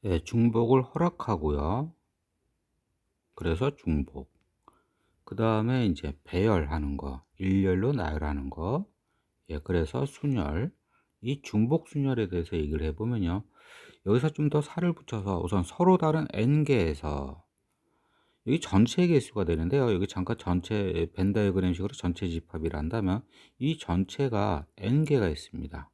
예, 중복을 허락하고요. 그래서 중복. 그 다음에 이제 배열하는 거, 일렬로 나열하는 거. 예, 그래서 순열. 이 중복 순열에 대해서 얘기를 해보면요. 여기서 좀 더 살을 붙여서 우선 서로 다른 n개에서 여기 전체 개수가 되는데요. 여기 잠깐 전체 벤 다이어그램식으로 전체 집합이라 한다면 이 전체가 n개가 있습니다.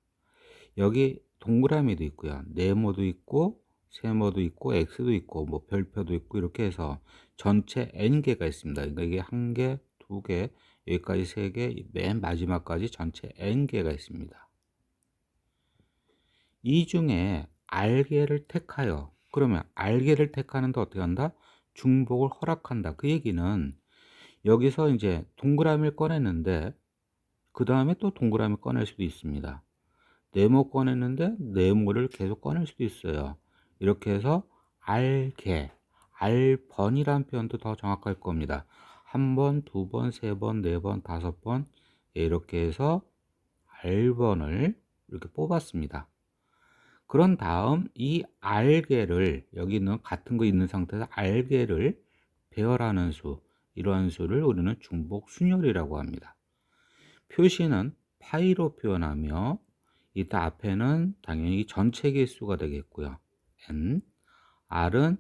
여기 동그라미도 있고요. 네모도 있고 세모도 있고 x도 있고 뭐 별표도 있고 이렇게 해서 전체 n개가 있습니다. 그러니까 이게 한 개, 두 개, 여기까지 세 개, 맨 마지막까지 전체 n개가 있습니다. 이 중에 R개를 택하여, 그러면 R개를 택하는데 어떻게 한다? 중복을 허락한다. 그 얘기는 여기서 이제 동그라미를 꺼냈는데 그 다음에 또 동그라미 꺼낼 수도 있습니다. 네모 꺼냈는데 네모를 계속 꺼낼 수도 있어요. 이렇게 해서 R개, R번이라는 표현도 더 정확할 겁니다. 한 번, 두 번, 세 번, 네 번, 다섯 번 이렇게 해서 R번을 이렇게 뽑았습니다. 그런 다음 이 R개를 여기 있는 같은 거 있는 상태에서 R개를 배열하는 수, 이러한 수를 우리는 중복 순열이라고 합니다. 표시는 파이로 표현하며 이따 앞에는 당연히 전체 개수가 되겠고요. n, r은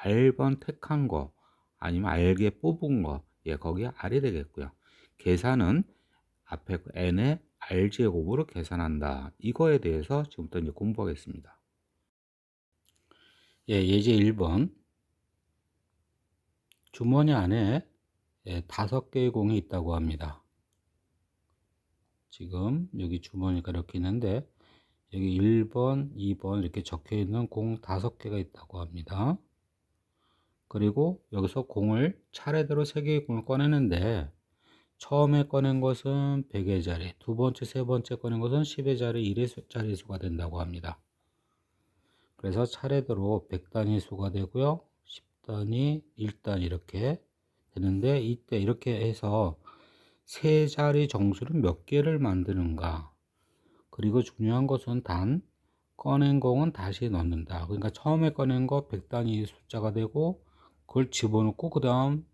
r번 택한 거 아니면 r개 뽑은 거, 예, 거기에 r이 되겠고요. 계산은 앞에 n의 r제곱으로 계산한다. 이거에 대해서 지금부터 이제 공부하겠습니다. 예, 예제 1번. 주머니 안에 5개의 공이 있다고 합니다. 지금 여기 주머니가 이렇게 있는데 여기 1번, 2번 이렇게 적혀 있는 공 5개가 있다고 합니다. 그리고 여기서 공을 차례대로 3개의 공을 꺼내는데 처음에 꺼낸 것은 100의 자리, 두 번째, 세 번째 꺼낸 것은 10의 자리, 1의 자리수가 된다고 합니다. 그래서 차례대로 100단위 수가 되고요. 10단위, 1단위 이렇게 되는데 이때 이렇게 해서 세 자리 정수를 몇 개를 만드는가. 그리고 중요한 것은 단 꺼낸 공은 다시 넣는다. 그러니까 처음에 꺼낸 거 100단위 숫자가 되고 그걸 집어넣고 그 다음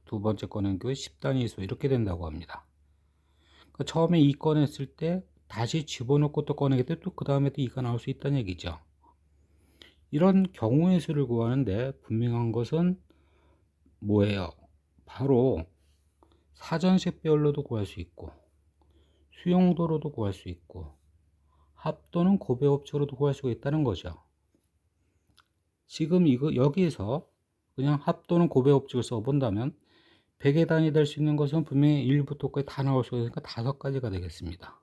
두 번째 꺼낸 게 10단위 수 이렇게 된다고 합니다. 그러니까 처음에 2 꺼냈을 때 다시 집어넣고 또 꺼내게 돼 또 그 다음에 또 2가 나올 수 있다는 얘기죠. 이런 경우의 수를 구하는데 분명한 것은 뭐예요? 바로 사전식 배열로도 구할 수 있고 수용도로도 구할 수 있고 합 또는 곱배법칙으로도 구할 수가 있다는 거죠. 지금 이거 여기에서 그냥 합 또는 곱배법칙을 써본다면 100의 단위 될 수 있는 것은 분명히 1부터 까지 다 나올 수가 있으니까 5가지가 되겠습니다.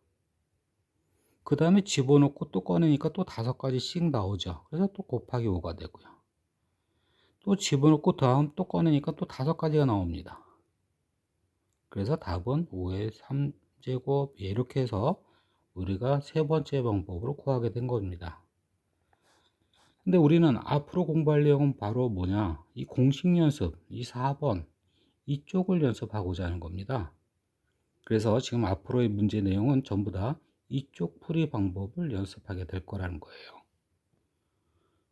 그 다음에 집어넣고 또 꺼내니까 또 5가지씩 나오죠. 그래서 또 곱하기 5가 되고요. 또 집어넣고 다음 또 꺼내니까 또 5가지가 나옵니다. 그래서 답은 5의 3제곱 이렇게 해서 우리가 세 번째 방법으로 구하게 된 겁니다. 근데 우리는 앞으로 공부할 내용은 바로 뭐냐? 이 공식 연습, 이 4번 이쪽을 연습하고자 하는 겁니다. 그래서 지금 앞으로의 문제 내용은 전부 다 이쪽 풀이 방법을 연습하게 될 거라는 거예요.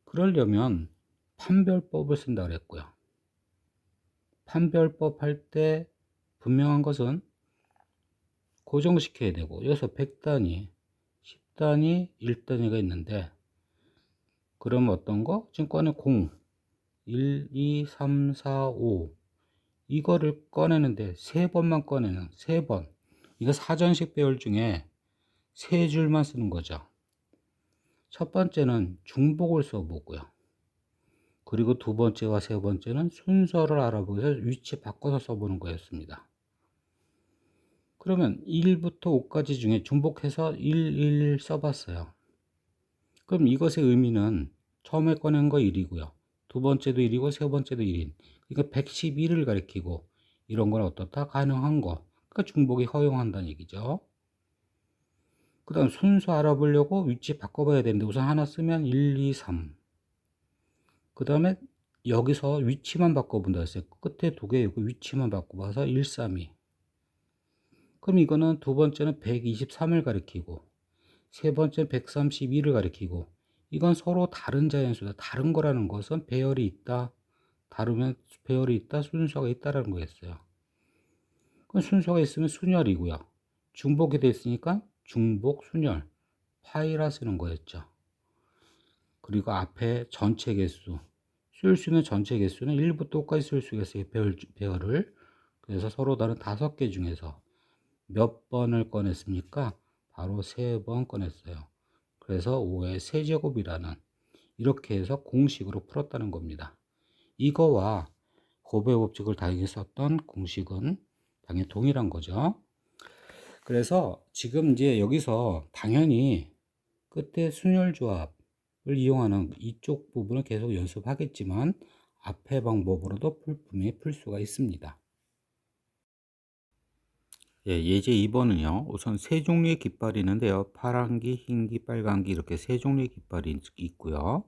그러려면 판별법을 쓴다 그랬고요. 판별법 할 때 분명한 것은 고정시켜야 되고 여기서 100단위, 10단위, 1단위가 있는데 그럼 어떤 거? 지금 꺼내 0, 1, 2, 3, 4, 5 이거를 꺼내는데 3번만 꺼내는 3번 이거 사전식 배열 중에 3줄만 쓰는 거죠. 첫 번째는 중복을 써보고요. 그리고 두 번째와 세 번째는 순서를 알아보기 위해서 위치 바꿔서 써보는 거였습니다. 그러면 1부터 5까지 중에 중복해서 1, 1 써봤어요. 그럼 이것의 의미는 처음에 꺼낸 거 1이고요. 두 번째도 1이고 세 번째도 1인. 그러니까 111을 가리키고 이런 건 어떻다? 가능한 거. 그러니까 중복이 허용한다는 얘기죠. 그 다음 순서 알아보려고 위치 바꿔봐야 되는데 우선 하나 쓰면 1, 2, 3. 그 다음에 여기서 위치만 바꿔본다 했어요. 끝에 두 개 있고 위치만 바꿔봐서 1, 3, 2. 그럼 이거는 두 번째는 123을 가리키고 세 번째는 132를 가리키고 이건 서로 다른 자연수다. 다른 거라는 것은 배열이 있다. 다르면 배열이 있다. 순서가 있다라는 거였어요. 그럼 순서가 있으면 순열이고요. 중복이 돼 있으니까 중복, 순열, 파이라 쓰는 거였죠. 그리고 앞에 전체 개수, 쓸 수 있는 전체 개수는 1부터 5까지 쓸 수가 있어요. 배열을. 그래서 서로 다른 5개 중에서 몇 번을 꺼냈습니까? 바로 3번 꺼냈어요. 그래서 5의 세제곱이라는 이렇게 해서 공식으로 풀었다는 겁니다. 이거와 곱의 법칙을 당연히 썼던 공식은 당연히 동일한 거죠. 그래서 지금 이제 여기서 당연히 끝에 순열조합을 이용하는 이쪽 부분을 계속 연습하겠지만 앞의 방법으로도 분명히 풀 수가 있습니다. 예, 예제 2번은요. 우선 세 종류의 깃발이 있는데요. 파란기, 흰기, 빨간기 이렇게 세 종류의 깃발이 있고요.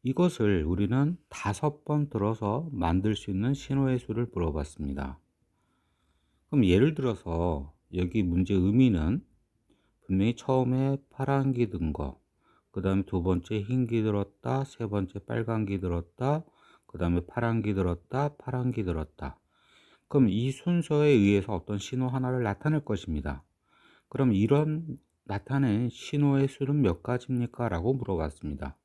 이것을 우리는 5번 들어서 만들 수 있는 신호의 수를 물어봤습니다. 그럼 예를 들어서 여기 문제 의미는 분명히 처음에 파란기 든 거, 그 다음에 두 번째 흰기 들었다, 세 번째 빨간기 들었다, 그 다음에 파란기 들었다, 파란기 들었다. 그럼 이 순서에 의해서 어떤 신호 하나를 나타낼 것입니다. 그럼 이런 나타낸 신호의 수는 몇 가지입니까? 라고 물어봤습니다.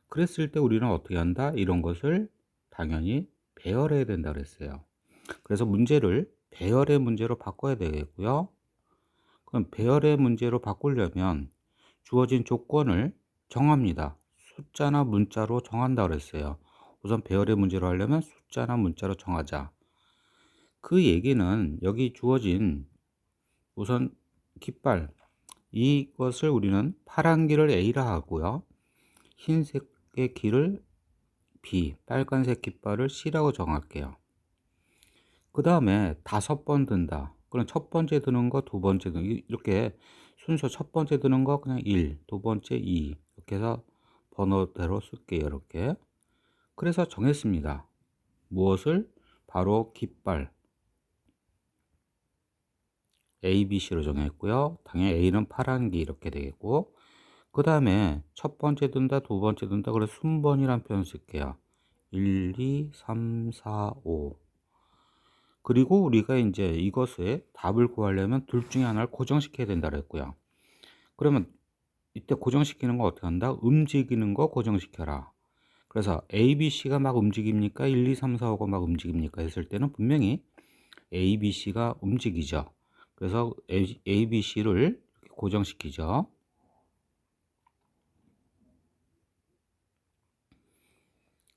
그랬을 때 우리는 어떻게 한다? 이런 것을 당연히 배열해야 된다 그랬어요. 그래서 문제를 배열의 문제로 바꿔야 되겠고요. 그럼 배열의 문제로 바꾸려면 주어진 조건을 정합니다. 숫자나 문자로 정한다 그랬어요. 우선 배열의 문제로 하려면 숫자나 문자로 정하자. 그 얘기는 여기 주어진 우선 깃발, 이것을 우리는 파란 길을 A라 하고요. 흰색의 길을 B, 빨간색 깃발을 C라고 정할게요. 그 다음에 5번 든다. 그럼 첫 번째 드는 거, 두 번째 드는 거, 이렇게 순서 첫 번째 드는 거 그냥 1, 두 번째 2 이렇게 해서 번호대로 쓸게요. 이렇게. 그래서 정했습니다. 무엇을? 바로 깃발 A, B, C로 정했고요. 당연히 A는 파란기 이렇게 되겠고, 그 다음에 첫 번째 든다, 두 번째 든다. 그래서 순번이란 표현 쓸게요. 1, 2, 3, 4, 5. 그리고 우리가 이제 이것에 답을 구하려면 둘 중에 하나를 고정시켜야 된다 그랬고요. 그러면 이때 고정시키는 거 어떻게 한다? 움직이는 거 고정시켜라. 그래서 A, B, C가 막 움직입니까? 1, 2, 3, 4, 5가 막 움직입니까? 했을 때는 분명히 A, B, C가 움직이죠. 그래서 A, B, C를 고정시키죠.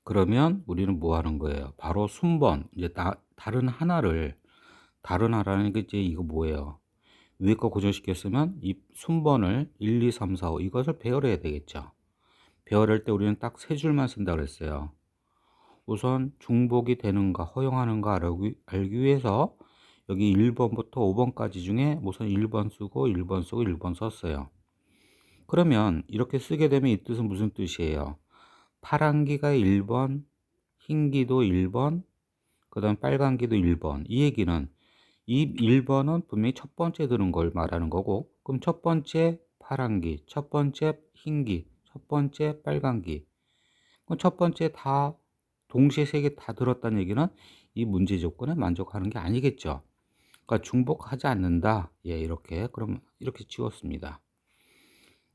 그러면 우리는 뭐 하는 거예요? 바로 순번, 이제 다른 하나라는 게 이제 이거 뭐예요? 위에 거 고정시켰으면 이 순번을 1, 2, 3, 4, 5 이것을 배열해야 되겠죠. 배열할 때 우리는 딱 세 줄만 쓴다 그랬어요. 우선 중복이 되는가 허용하는가 알기 위해서 여기 1번부터 5번까지 중에 우선 1번 쓰고 1번 쓰고 1번 썼어요. 그러면 이렇게 쓰게 되면 이 뜻은 무슨 뜻이에요? 파란기가 1번, 흰기도 1번, 그 다음 빨간기도 1번. 이 얘기는 이 1번은 분명히 첫 번째 드는 걸 말하는 거고, 그럼 첫 번째 파란기, 첫 번째 흰기, 첫 번째 빨간기. 그럼 첫 번째 다 동시에 세 개 다 들었다는 얘기는 이 문제 조건에 만족하는 게 아니겠죠. 그러니까 중복하지 않는다. 예, 이렇게. 그럼 이렇게 찍었습니다.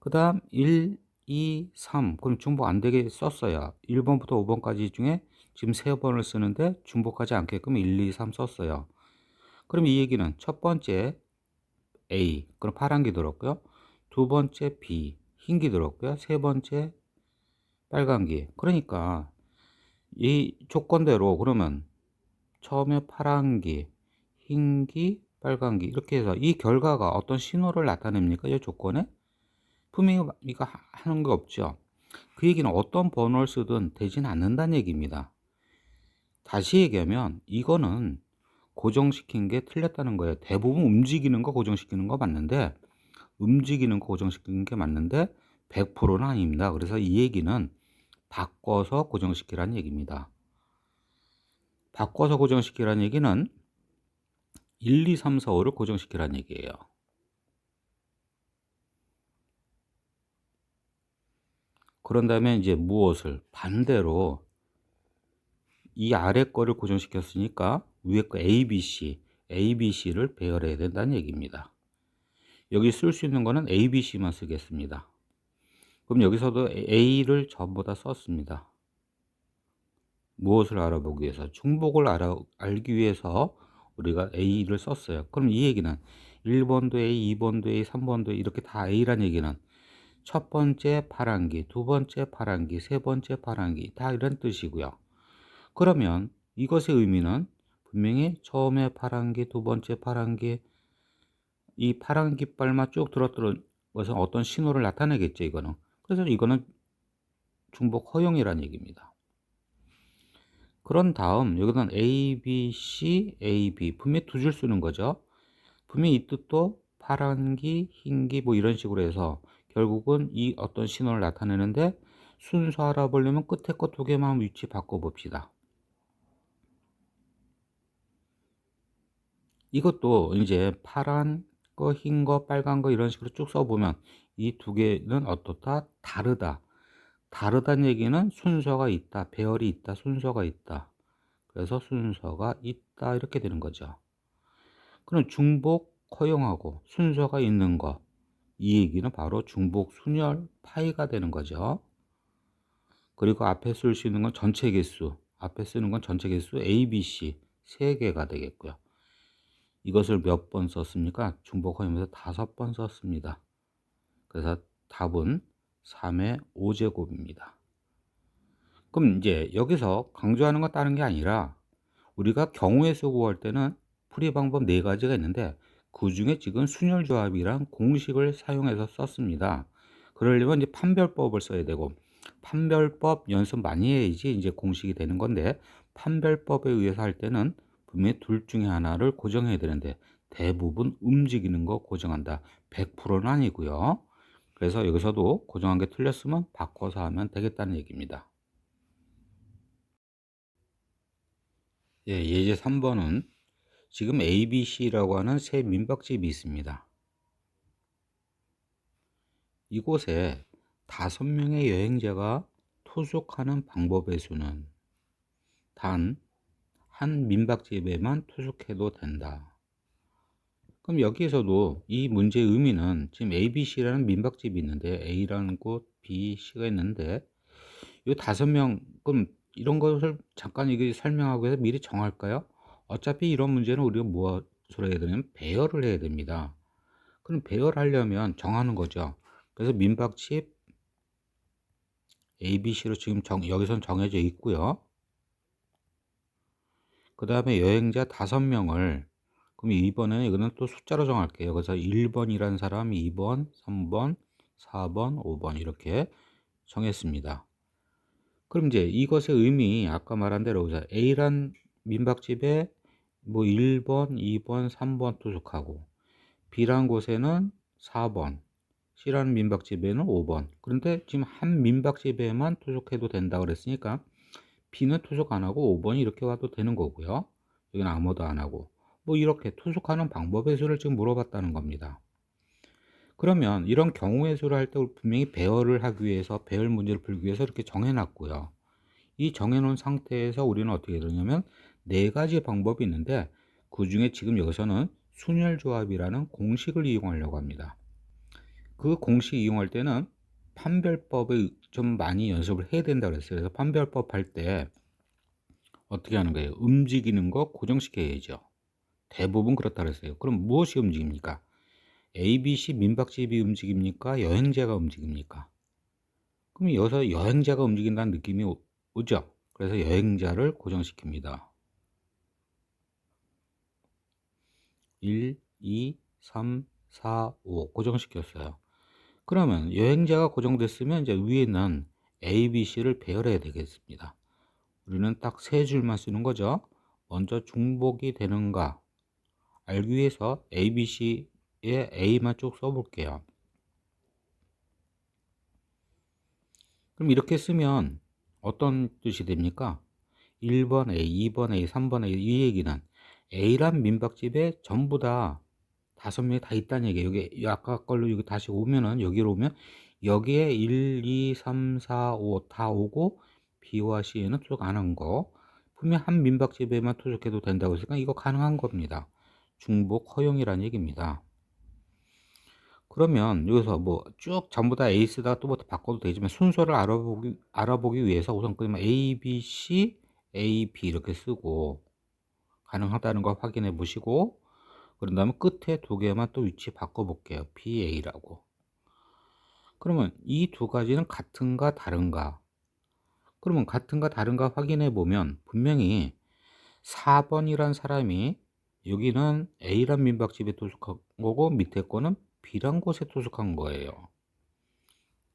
그 다음 1, 2, 3. 그럼 중복 안 되게 썼어요. 1번부터 5번까지 중에 지금 3번을 쓰는데 중복하지 않게끔 1, 2, 3 썼어요. 그럼 이 얘기는 첫 번째 A, 그럼 파란기 들었고요. 두 번째 B, 흰기 들었고요. 세 번째 빨간기. 그러니까 이 조건대로 그러면 처음에 파란기, 흰기, 빨간기 이렇게 해서 이 결과가 어떤 신호를 나타냅니까? 이 조건에? 분명히 이거 하는 거 없죠. 그 얘기는 어떤 번호를 쓰든 되진 않는다는 얘기입니다. 다시 얘기하면 이거는 고정시킨 게 틀렸다는 거예요. 대부분 움직이는 거 고정시키는 거 맞는데 움직이는 거 고정시키는 게 맞는데 100%는 아닙니다. 그래서 이 얘기는 바꿔서 고정시키라는 얘기입니다. 바꿔서 고정시키라는 얘기는 1, 2, 3, 4, 5를 고정시키라는 얘기예요. 그런 다음에 이제 무엇을 반대로 이 아래 거를 고정시켰으니까 위에 거 ABC를 배열해야 된다는 얘기입니다. 여기 쓸 수 있는 거는 ABC만 쓰겠습니다. 그럼 여기서도 A를 전부 다 썼습니다. 무엇을 알아보기 위해서? 중복을 알기 위해서 우리가 A를 썼어요. 그럼 이 얘기는 1번도 A, 2번도 A, 3번도 A 이렇게 다 A란 얘기는 첫 번째 파란기, 두 번째 파란기, 세 번째 파란기 다 이런 뜻이고요. 그러면 이것의 의미는 분명히 처음에 파란기, 두 번째 파란기, 이 파란 깃발만 쭉 들었던 것은 어떤 신호를 나타내겠죠, 이거는. 그래서 이거는 중복 허용이라는 얘기입니다. 그런 다음 여기는 A, B, C, A, B 분명히 두 줄 쓰는 거죠. 분명히 이 뜻도 파란기, 흰기 뭐 이런 식으로 해서 결국은 이 어떤 신호를 나타내는데 순서 알아보려면 끝에 거 두 개만 위치 바꿔 봅시다. 이것도 이제 파란 거, 흰 거, 빨간 거 이런 식으로 쭉 써보면 이 두 개는 어떻다? 다르다. 다르다는 얘기는 순서가 있다, 배열이 있다, 순서가 있다. 그래서 순서가 있다 이렇게 되는 거죠. 그럼 중복 허용하고 순서가 있는 거, 이 얘기는 바로 중복 순열 파이가 되는 거죠. 그리고 앞에 쓸 수 있는 건 전체 개수, 앞에 쓰는 건 전체 개수 A, B, C 3개가 되겠고요. 이것을 몇 번 썼습니까? 중복 허용에서 5번 썼습니다. 그래서 답은 3의 5제곱입니다. 그럼 이제 여기서 강조하는 건 다른 게 아니라 우리가 경우의 수 구할 때는 풀이 방법 4가지가 있는데 그 중에 지금 순열조합이란 공식을 사용해서 썼습니다. 그러려면 이제 판별법을 써야 되고 판별법 연습 많이 해야지 이제 공식이 되는 건데 판별법에 의해서 할 때는 분명히 둘 중에 하나를 고정해야 되는데 대부분 움직이는 거 고정한다. 100%는 아니고요. 그래서 여기서도 고정한 게 틀렸으면 바꿔서 하면 되겠다는 얘기입니다. 예, 예제 3번은 지금 ABC라고 하는 세 민박집이 있습니다. 이곳에 5명의 여행자가 투숙하는 방법의 수는 단 한 민박집에만 투숙해도 된다. 그럼 여기에서도 이 문제의 의미는 지금 ABC라는 민박집이 있는데 A라는 곳, B, C가 있는데 이 5명 그럼 이런 것을 잠깐 이게 설명하고 해서 미리 정할까요? 어차피 이런 문제는 우리가 무엇으로 해야 되냐면 배열을 해야 됩니다. 그럼 배열하려면 정하는 거죠. 그래서 민박집 ABC로 지금 여기선 정해져 있고요. 그 다음에 여행자 5명을 그럼 이번에는 이거는 또 숫자로 정할게요. 그래서 1번이라는 사람이 2번, 3번, 4번, 5번 이렇게 정했습니다. 그럼 이제 이것의 의미 아까 말한 대로 A란 민박집에 뭐 1번, 2번, 3번 투숙하고 B란 곳에는 4번, C라는 민박집에는 5번. 그런데 지금 한 민박집에만 투숙해도 된다고 그랬으니까 B는 투숙 안 하고 5번이 이렇게 와도 되는 거고요. 여기는 아무도 안 하고 뭐 이렇게 투숙하는 방법의 수를 지금 물어봤다는 겁니다. 그러면 이런 경우의 수를 할 때 분명히 배열을 하기 위해서 배열 문제를 풀기 위해서 이렇게 정해놨고요. 이 정해놓은 상태에서 우리는 어떻게 되냐면 4가지 방법이 있는데 그 중에 지금 여기서는 순열조합이라는 공식을 이용하려고 합니다. 그 공식 이용할 때는 판별법을 좀 많이 연습을 해야 된다고 그랬어요. 그래서 판별법 할 때 어떻게 하는 거예요? 움직이는 거 고정시켜야죠. 대부분 그렇다 그랬어요. 그럼 무엇이 움직입니까? ABC 민박집이 움직입니까? 여행자가 움직입니까? 그럼 여기서 여행자가 움직인다는 느낌이 오죠? 그래서 여행자를 고정시킵니다. 1, 2, 3, 4, 5 고정시켰어요. 그러면 여행자가 고정됐으면 이제 위에는 A, B, C를 배열해야 되겠습니다. 우리는 딱 3줄만 쓰는 거죠. 먼저 중복이 되는가 알기 위해서 A, B, C에 A만 쭉 써볼게요. 그럼 이렇게 쓰면 어떤 뜻이 됩니까? 1번 A, 2번 A, 3번 A 이 얘기는 A란 민박집에 전부 다 5명이 다 있다는 얘기예요. 여기 아까 걸로 여기 다시 오면은 여기로 오면 여기에 1, 2, 3, 4, 5 다 오고 B와 C에는 투석 안 한 거. 분명 한 민박집에만 투석해도 된다고 했으니까 이거 가능한 겁니다. 중복 허용이란 얘기입니다. 그러면 여기서 뭐 쭉 전부 다 A 쓰다가 또 뭐 바꿔도 되지만 순서를 알아보기 위해서 우선 그러면 A, B, C, A, B 이렇게 쓰고 가능하다는 거 확인해 보시고, 그런 다음에 끝에 두 개만 또 위치 바꿔 볼게요. B, A라고. 그러면 이 두 가지는 같은가 다른가? 그러면 같은가 다른가 확인해 보면 분명히 4번이란 사람이 여기는 A란 민박집에 투숙한 거고 밑에 거는 B란 곳에 투숙한 거예요.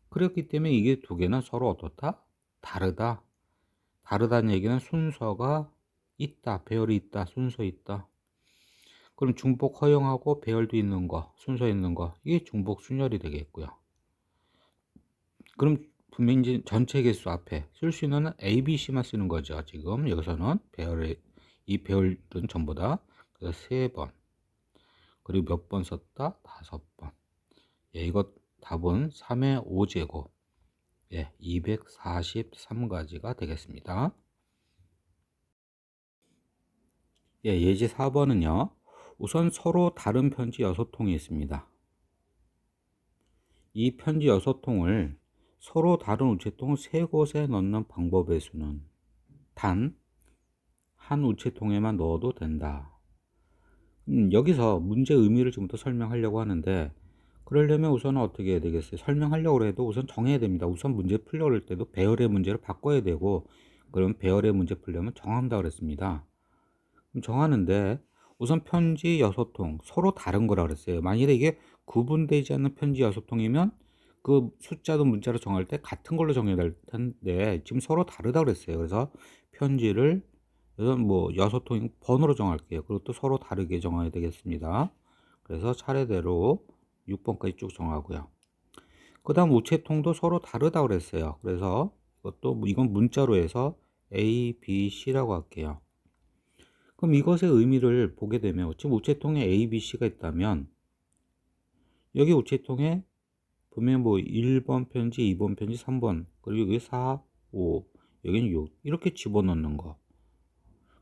그렇기 때문에 이게 두 개는 서로 어떻다? 다르다. 다르다는 얘기는 순서가 있다. 배열이 있다. 순서 있다. 그럼 중복 허용하고 배열도 있는 거, 순서 있는 거, 이게 중복 순열이 되겠고요. 그럼 분명히 이제 전체 개수 앞에 쓸 수 있는 A, B, C만 쓰는 거죠. 지금 여기서는 이 배열은 전부 다. 그래서 3번. 그리고 몇 번 썼다? 5번. 예, 이거 답은 3의 5제곱. 예, 243가지가 되겠습니다. 예, 예제 4번은요. 우선 서로 다른 편지 6통이 있습니다. 이 편지 6통을 서로 다른 우체통 3곳에 넣는 방법의 수는 단 한 우체통에만 넣어도 된다. 여기서 문제 의미를 지금부터 설명하려고 하는데, 그러려면 우선 어떻게 해야 되겠어요? 설명하려고 해도 우선 정해야 됩니다. 우선 문제 풀려고 할 때도 배열의 문제를 바꿔야 되고, 그럼 배열의 문제 풀려면 정한다 그랬습니다. 그럼 정하는데 우선 편지 6통 서로 다른 거라 그랬어요. 만일에 이게 구분되지 않는 편지 6통이면 그 숫자도 문자로 정할 때 같은 걸로 정해야 될 텐데 지금 서로 다르다 그랬어요. 그래서 편지를 뭐 6통 번호로 정할게요. 그리고 또 서로 다르게 정해야 되겠습니다. 그래서 차례대로 6번까지 쭉 정하고요. 그 다음 우체통도 서로 다르다 그랬어요. 그래서 이건 문자로 해서 A, B, C라고 할게요. 그럼 이것의 의미를 보게 되면 지금 우체통에 A, B, C가 있다면 여기 우체통에 보면 뭐 1번 편지, 2번 편지, 3번, 그리고 여기 4, 5, 여기는 6 이렇게 집어넣는 거.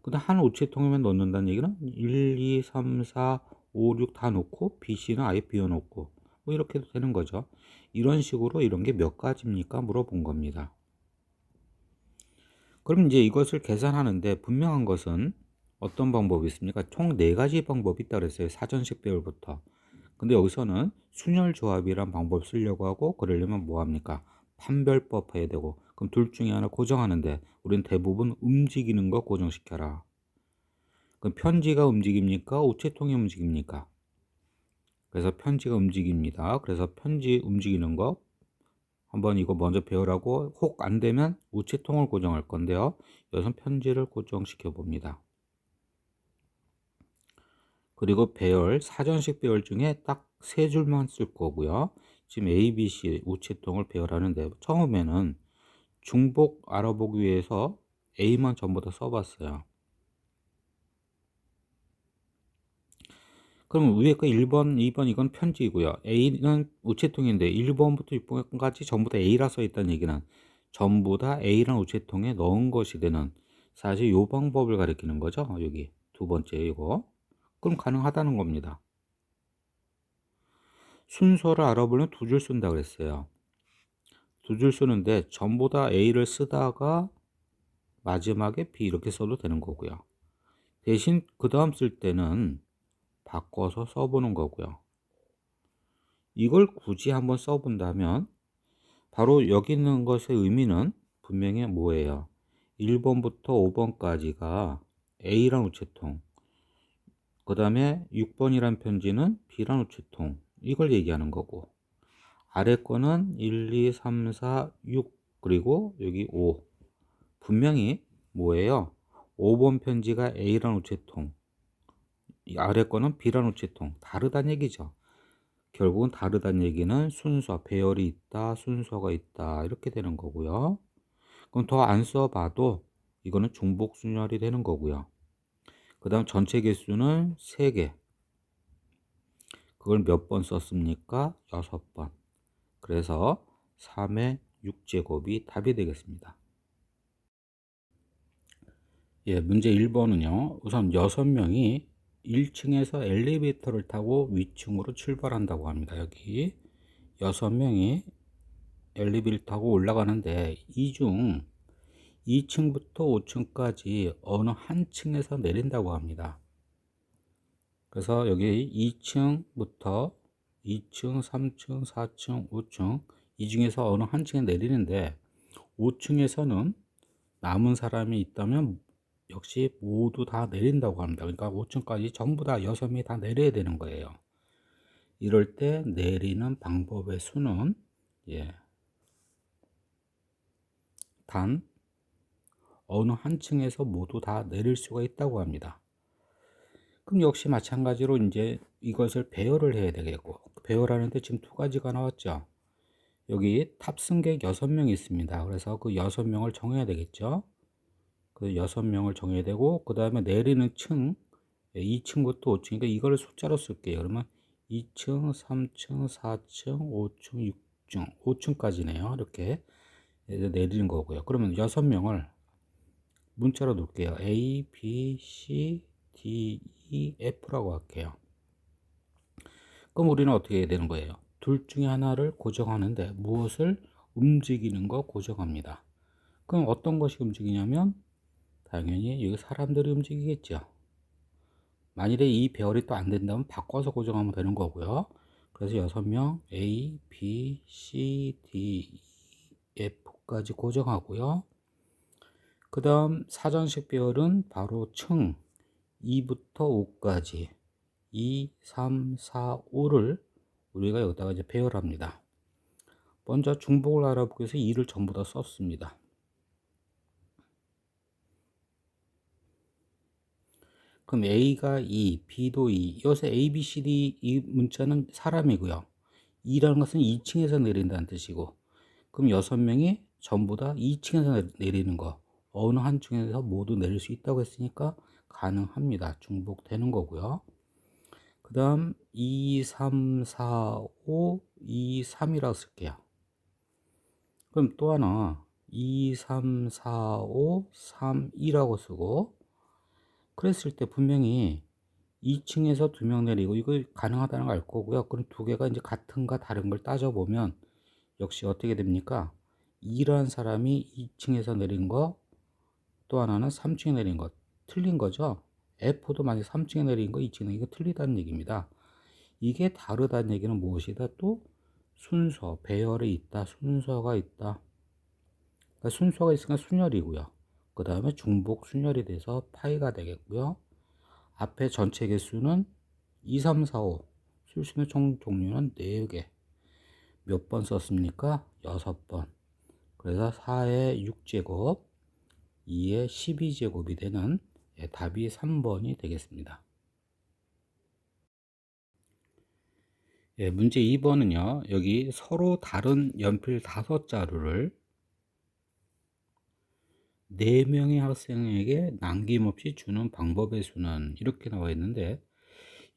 그다음 한 우체통에만 넣는다는 얘기는 1, 2, 3, 4, 5, 6 다 놓고 B, C는 아예 비워놓고 뭐 이렇게 해도 되는 거죠. 이런 식으로 이런 게 몇 가지입니까? 물어본 겁니다. 그럼 이제 이것을 계산하는데 분명한 것은 어떤 방법이 있습니까? 총 4가지 방법이 있다 그랬어요. 사전식 배열부터. 근데 여기서는 순열 조합이란 방법 쓰려고 하고, 그러려면 뭐 합니까? 판별법 해야 되고, 그럼 둘 중에 하나 고정하는데 우리는 대부분 움직이는 거 고정시켜라. 그럼 편지가 움직입니까? 우체통이 움직입니까? 그래서 편지가 움직입니다. 그래서 편지 움직이는 거 한번 이거 먼저 배우라고, 혹 안 되면 우체통을 고정할 건데요. 여기서 편지를 고정시켜 봅니다. 그리고 배열, 사전식 배열 중에 딱 3줄만 쓸 거고요. 지금 A, B, C 우체통을 배열하는데 처음에는 중복 알아보기 위해서 A만 전부 다 써봤어요. 그럼 위에 거 1번, 2번 이건 편지이고요. A는 우체통인데 1번부터 6번까지 전부 다 A라 써 있다는 얘기는 전부 다 A란 우체통에 넣은 것이 되는, 사실 이 방법을 가리키는 거죠. 여기 두 번째 이거. 그럼 가능하다는 겁니다. 순서를 알아보려면 2줄 쓴다 그랬어요. 2줄 쓰는데 전부 다 A를 쓰다가 마지막에 B 이렇게 써도 되는 거고요. 대신 그 다음 쓸 때는 바꿔서 써보는 거고요. 이걸 굳이 한번 써본다면 바로 여기 있는 것의 의미는 분명히 뭐예요? 1번부터 5번까지가 A란 우체통, 그 다음에 6번이란 편지는 B란 우체통, 이걸 얘기하는 거고, 아래 거는 1, 2, 3, 4, 6, 그리고 여기 5. 분명히 뭐예요? 5번 편지가 A란 우체통, 아래 거는 B란 우체통, 다르다는 얘기죠. 결국은 다르다는 얘기는 순서, 배열이 있다, 순서가 있다, 이렇게 되는 거고요. 그럼 더 안 써봐도 이거는 중복 순열이 되는 거고요. 그 다음 전체 개수는 3개. 그걸 몇 번 썼습니까? 6번. 그래서 3의 6제곱이 답이 되겠습니다. 예, 문제 1번은요. 우선 6명이 1층에서 엘리베이터를 타고 위층으로 출발한다고 합니다. 여기 6명이 엘리베이터를 타고 올라가는데 이 중 2층부터 5층까지 어느 한 층에서 내린다고 합니다. 그래서 여기 2층부터 2층, 3층, 4층, 5층 이 중에서 어느 한 층에 내리는데 5층에서는 남은 사람이 있다면 역시 모두 다 내린다고 합니다. 그러니까 5층까지 전부 다 6명이 다 내려야 되는 거예요. 이럴 때 내리는 방법의 수는 단 어느 한 층에서 모두 다 내릴 수가 있다고 합니다. 그럼 역시 마찬가지로 이제 이것을 배열을 해야 되겠고, 배열하는데 지금 두 가지가 나왔죠. 여기 탑승객 6명이 있습니다. 그래서 그 6명을 정해야 되겠죠. 그 6명을 정해야 되고, 그 다음에 내리는 층, 2층부터 5층이니까 이거를 숫자로 쓸게요. 그러면 2층, 3층, 4층, 5층, 6층, 5층까지네요. 이렇게 내리는 거고요. 그러면 6명을 문자로 놓을게요. A, B, C, D, E, F라고 할게요. 그럼 우리는 어떻게 해야 되는 거예요? 둘 중에 하나를 고정하는데 무엇을 움직이는 거 고정합니다. 그럼 어떤 것이 움직이냐면 당연히 여기 사람들이 움직이겠죠. 만일에 이 배열이 또 안 된다면 바꿔서 고정하면 되는 거고요. 그래서 6명 A, B, C, D, E, F까지 고정하고요. 그 다음 사전식 배열은 바로 층 2부터 5까지 2, 3, 4, 5를 우리가 여기다가 이제 배열합니다. 먼저 중복을 알아보기 위해서 2를 전부 다 썼습니다. 그럼 A가 2, B도 2. 여기서 A, B, C, D 이 문자는 사람이고요. 2라는 것은 2층에서 내린다는 뜻이고, 그럼 6명이 전부 다 2층에서 내리는 거, 어느 한 층에서 모두 내릴 수 있다고 했으니까 가능합니다. 중복되는 거고요. 그 다음 2, 3, 4, 5, 2, 3이라고 쓸게요. 그럼 또 하나 2, 3, 4, 5, 3, 2라고 쓰고, 그랬을 때 분명히 2층에서 2명 내리고 이거 가능하다는 걸 알 거고요. 그럼 두 개가 이제 같은가 다른 걸 따져보면 역시 어떻게 됩니까? 2라는 사람이 2층에서 내린 거, 또 하나는 3층에 내린 거 틀린 거죠. F도 만약 3층에 내린 거 2층에 이거 틀리다는 얘기입니다. 이게 다르다는 얘기는 무엇이다? 또 순서, 배열에 있다, 순서가 있다. 그러니까 순서가 있으니까 순열이고요. 그 다음에 중복 순열이 돼서 파이가 되겠고요. 앞에 전체 개수는 2, 3, 4, 5. 쓸 수 있는 총 종류는 4개. 몇 번 썼습니까? 6번. 그래서 4의 6제곱, 2의 12제곱이 되는 답이 3번이 되겠습니다. 문제 2번은요. 여기 서로 다른 연필 5자루를 4명의 학생에게 남김없이 주는 방법의 수는 이렇게 나와 있는데,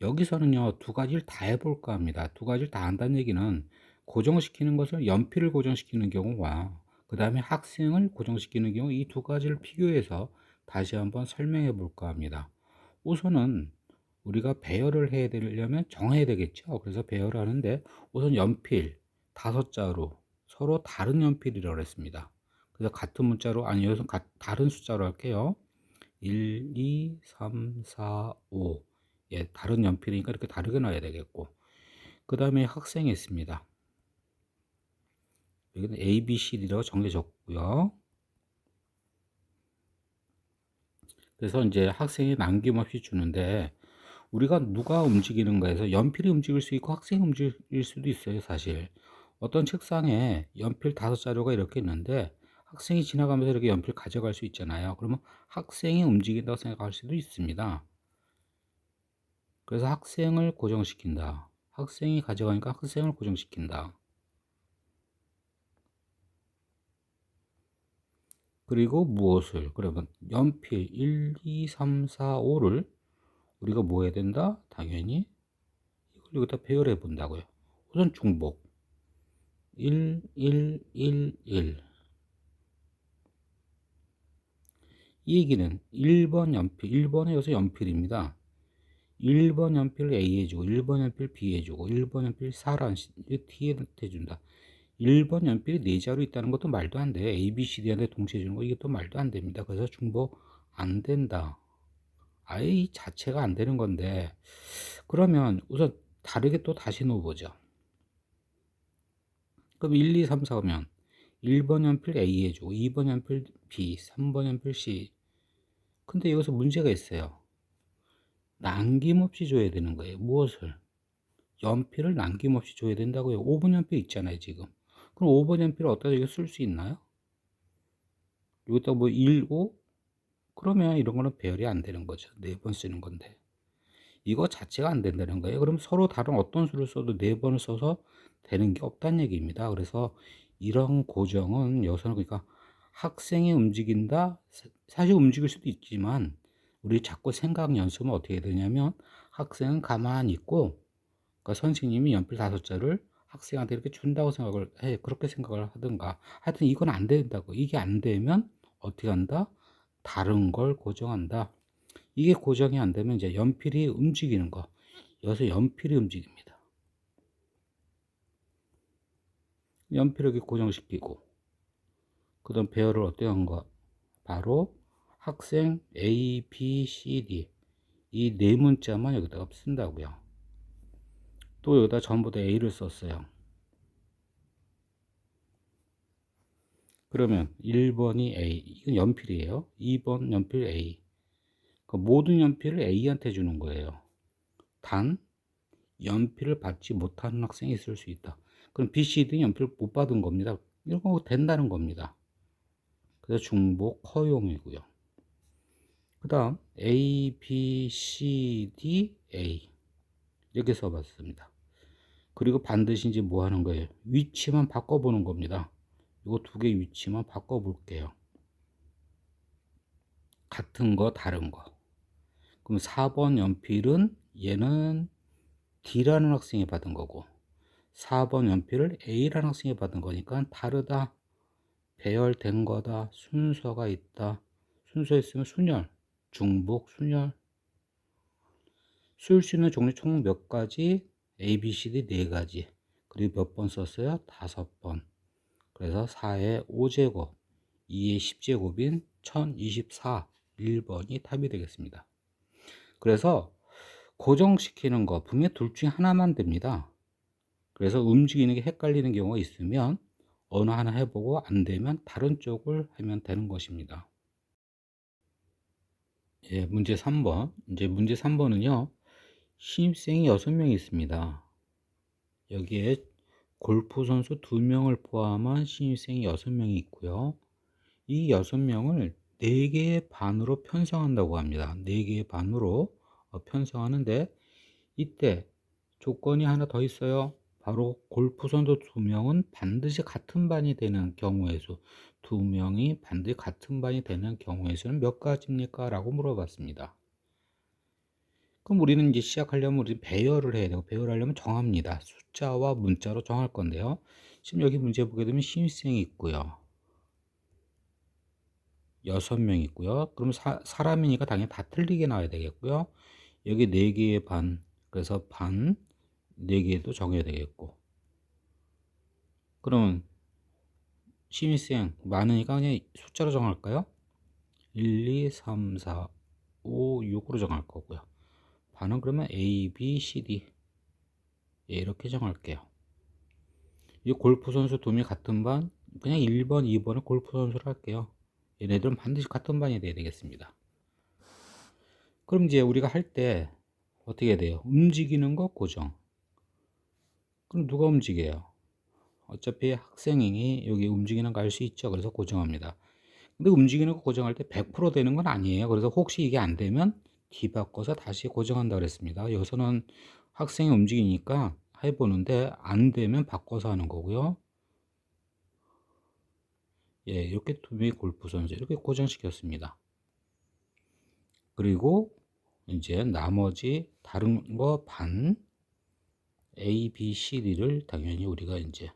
여기서는요 두 가지를 다 해볼까 합니다. 두 가지를 다 한다는 얘기는 고정시키는 것을 연필을 고정시키는 경우와 그 다음에 학생을 고정시키는 경우, 이 두 가지를 비교해서 다시 한번 설명해 볼까 합니다. 우선은 우리가 배열을 해야 되려면 정해야 되겠죠. 그래서 배열을 하는데 우선 연필 5자루, 서로 다른 연필이라고 했습니다. 그래서 같은 문자로, 아니 여기서 다른 숫자로 할게요. 1, 2, 3, 4, 5. 다른 연필이니까 이렇게 다르게 놔야 되겠고, 그 다음에 학생이 있습니다. 여기는 A, B, C, D라고 정해졌고요. 그래서 이제 학생이 남김없이 주는데, 우리가 누가 움직이는가 해서 연필이 움직일 수 있고 학생이 움직일 수도 있어요. 사실 어떤 책상에 연필 5자루가 이렇게 있는데 학생이 지나가면서 이렇게 연필 가져갈 수 있잖아요. 그러면 학생이 움직인다고 생각할 수도 있습니다. 그래서 학생을 고정시킨다, 학생이 가져가니까 학생을 고정시킨다. 그리고 무엇을, 그러면 연필 1, 2, 3, 4, 5를 우리가 뭐 해야 된다? 당연히 이걸 여기다 배열해 본다고요. 우선 중복. 1, 1, 1, 1. 이 얘기는 1번 연필, 1번은 여기서 연필입니다. 1번 연필 A 해주고 1번 연필 B 해주고 1번 연필 4란 T 해준다. 1번 연필이 4자로 있다는 것도 말도 안 돼. A, B, C, D한테 동시에 주는 거 이게 또 말도 안 됩니다. 그래서 중복 안 된다. 아예 이 자체가 안 되는 건데, 그러면 우선 다르게 또 다시 놓아보죠. 그럼 1, 2, 3, 4 하면 1번 연필 A 해주고 2번 연필 B, 3번 연필 C. 근데 여기서 문제가 있어요. 남김없이 줘야 되는 거예요. 무엇을? 연필을 남김없이 줘야 된다고요. 5번 연필 있잖아요, 지금. 그럼 5번 연필을 어디다 이거 쓸 수 있나요? 여기다 뭐 1, 5? 그러면 이런 거는 배열이 안 되는 거죠. 4번 쓰는 건데. 이거 자체가 안 된다는 거예요. 그럼 서로 다른 어떤 수를 써도 4번을 써서 되는 게 없다는 얘기입니다. 그래서 이런 고정은 여기서는 그러니까 학생이 움직인다. 사실 움직일 수도 있지만 우리 자꾸 생각 연습은 어떻게 해야 되냐면 학생은 가만히 있고 그러니까 선생님이 연필 5자를 학생한테 이렇게 준다고 생각을 해. 그렇게 생각을 하든가. 하여튼 이건 안 된다고. 이게 안 되면 어떻게 한다? 다른 걸 고정한다. 이게 고정이 안 되면 이제 연필이 움직이는 거. 여기서 연필이 움직입니다. 연필을 이렇게 고정시키고, 그 다음 배열을 어떻게 한 거? 바로 학생 A, B, C, D. 이 네 문자만 여기다가 쓴다고요. 또 여기다 전부 다 A를 썼어요. 그러면 1번이 A, 이건 연필이에요. 2번 연필 A. 그러니까 모든 연필을 A한테 주는 거예요. 단 연필을 받지 못하는 학생이 있을 수 있다. 그럼 B, C, D 연필 못 받은 겁니다. 이런 거 된다는 겁니다. 그래서 중복 허용이고요. 그 다음 A, B, C, D, A 이렇게 써봤습니다. 그리고 반드시 이제 뭐 하는 거예요? 위치만 바꿔보는 겁니다. 이거 두 개 위치만 바꿔볼게요. 같은 거 다른 거. 그럼 4번 연필은 얘는 D라는 학생이 받은 거고 4번 연필을 A라는 학생이 받은 거니까 다르다. 배열된 거다. 순서가 있다. 순서 있으면 순열, 중복, 순열. 쓸 수 있는 종류 총 몇 가지? A, B, C, D 4가지. 그리고 몇 번 썼어요? 5번. 그래서 4의 5제곱, 2의 10제곱인 1024, 1번이 답이 되겠습니다. 그래서 고정시키는 거 분명 둘 중에 하나만 됩니다. 그래서 움직이는 게 헷갈리는 경우가 있으면 어느 하나 해보고 안 되면 다른 쪽을 하면 되는 것입니다. 예, 문제 3번. 이제 문제 3번은요. 신입생이 6명이 있습니다. 여기에 골프 선수 2명을 포함한 신입생이 6명이 있고요. 이 6명을 4개의 반으로 편성한다고 합니다. 4개의 반으로 편성하는데 이때 조건이 하나 더 있어요. 바로 골프 선수 2명은 반드시 같은 반이 되는 경우의 수. 2명이 반드시 같은 반이 되는 경우의 수는 몇 가지입니까? 라고 물어봤습니다. 그럼 우리는 이제 시작하려면 우리 배열을 해야 되고 배열하려면 정합니다. 숫자와 문자로 정할 건데요. 지금 여기 문제 보게 되면 신입생이 있고요. 6명 있고요. 그럼 사람이니까 당연히 다 틀리게 나와야 되겠고요. 여기 4개의 반, 그래서 반 4개도 정해야 되겠고. 그러면 신입생 많으니까 그냥 숫자로 정할까요? 1, 2, 3, 4, 5, 6으로 정할 거고요. 반은 그러면 A, B, C, D 이렇게 정할게요. 이 골프 선수 2명 같은 반, 그냥 1번, 2번을 골프 선수로 할게요. 얘네들은 반드시 같은 반이 돼야 되겠습니다. 그럼 이제 우리가 할 때 어떻게 돼요? 움직이는 거 고정. 그럼 누가 움직여요? 어차피 학생이 여기 움직이는 거 알 수 있죠. 그래서 고정합니다. 근데 움직이는 거 고정할 때 100% 되는 건 아니에요. 그래서 혹시 이게 안 되면 뒤바꿔서 다시 고정한다 그랬습니다. 여기서는 학생이 움직이니까 해보는데 안 되면 바꿔서 하는 거고요. 예, 이렇게 2명의 골프 선수 이렇게 고정시켰습니다. 그리고 이제 나머지 다른 거 반 A, B, C, D를 당연히 우리가 이제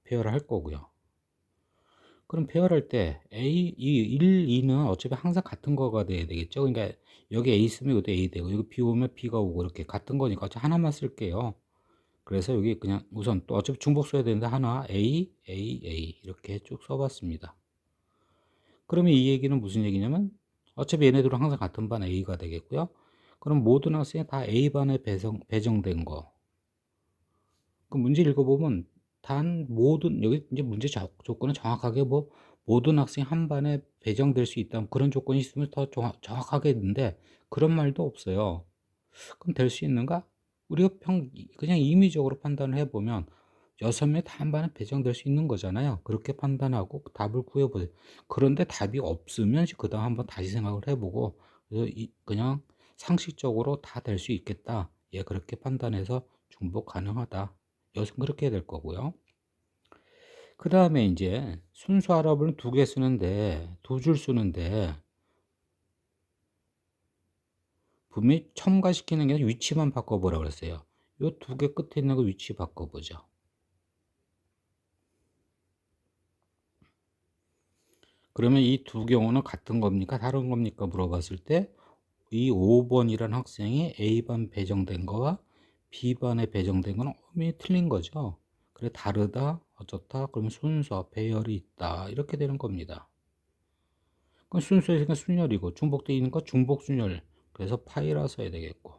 배열을 할 거고요. 그럼 배열할 때 A, 이 1, 2는 어차피 항상 같은 거가 돼야 되겠죠. 그러니까 여기 A 있으면 이것도 A 되고 여기 B 오면 B가 오고 이렇게 같은 거니까 어차피 하나만 쓸게요. 그래서 여기 그냥 우선 또 어차피 중복 써야 되는데 하나 A, A, A 이렇게 쭉 써봤습니다. 그러면 이 얘기는 무슨 얘기냐면 어차피 얘네들은 항상 같은 반 A가 되겠고요. 그럼 모든 학생이 다 A반에 배정된 거. 그 문제 읽어보면 단 모든 여기 이제 문제 조건은 정확하게 뭐 모든 학생이 한 반에 배정될 수 있다 그런 조건이 있으면 더 정확하게 했는데 그런 말도 없어요. 그럼 될 수 있는가? 우리가 그냥 임의적으로 판단을 해보면 6명이 다 한 반에 배정될 수 있는 거잖아요. 그렇게 판단하고 답을 구해보세요. 그런데 답이 없으면 그 다음 한번 다시 생각을 해보고 그래서 그냥 상식적으로 다 될 수 있겠다. 예, 그렇게 판단해서 중복 가능하다. 여기서 그렇게 해야 될 거고요. 그 다음에 이제 순수 아랍어는 2개 쓰는데 2줄 쓰는데 분명히 첨가시키는 게 아니라 위치만 바꿔보라고 그랬어요. 이 2개 끝에 있는 거 위치 바꿔보죠. 그러면 이 두 경우는 같은 겁니까? 다른 겁니까? 물어봤을 때 이 5번이라는 학생이 A반 배정된 거와 B반에 배정된 거는 엄연히 틀린 거죠. 그래 다르다, 어쩌다, 그러면 순서, 배열이 있다 이렇게 되는 겁니다. 그럼 순서에서 순열이고 중복되어 있는 거 중복순열 그래서 파이라 써야 되겠고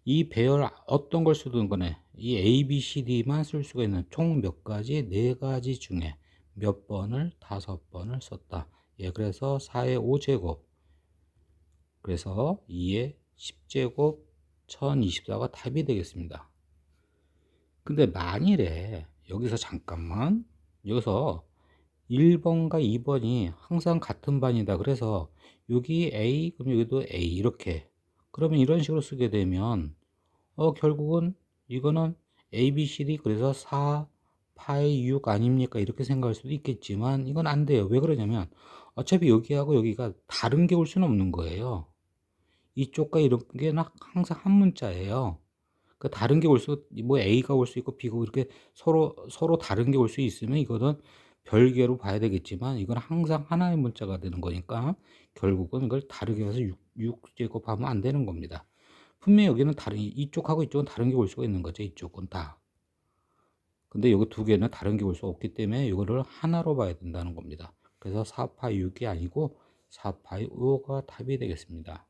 이 배열 어떤 걸 쓰든 간에 이 A, B, C, D만 쓸 수가 있는 총 몇 가지? 4가지 중에 몇 번을 5번을 썼다. 예, 그래서 4의 5제곱 그래서 2의 10제곱 1024가 답이 되겠습니다. 근데 만일에 여기서 잠깐만 여기서 1번과 2번이 항상 같은 반이다. 그래서 여기 A 그럼 여기도 A 이렇게 그러면 이런 식으로 쓰게 되면 결국은 이거는 A, B, C, D 그래서 4, 파이, 6 아닙니까? 이렇게 생각할 수도 있겠지만 이건 안 돼요. 왜 그러냐면 어차피 여기하고 여기가 다른 게 올 수는 없는 거예요. 이쪽과 이런 게 항상 한 문자예요. 그 다른 게 올 수, 뭐 A가 올 수 있고 B가 이렇게 서로 다른 게 올 수 있으면 이거는 별개로 봐야 되겠지만 이건 항상 하나의 문자가 되는 거니까 결국은 이걸 다르게 해서 6제곱하면 안 되는 겁니다. 분명히 여기는 이쪽하고 이쪽은 다른 게 올 수가 있는 거죠. 이쪽은 다. 근데 여기 2개는 다른 게 올 수 없기 때문에 이거를 하나로 봐야 된다는 겁니다. 그래서 4파이 6이 아니고 4파이 5가 답이 되겠습니다.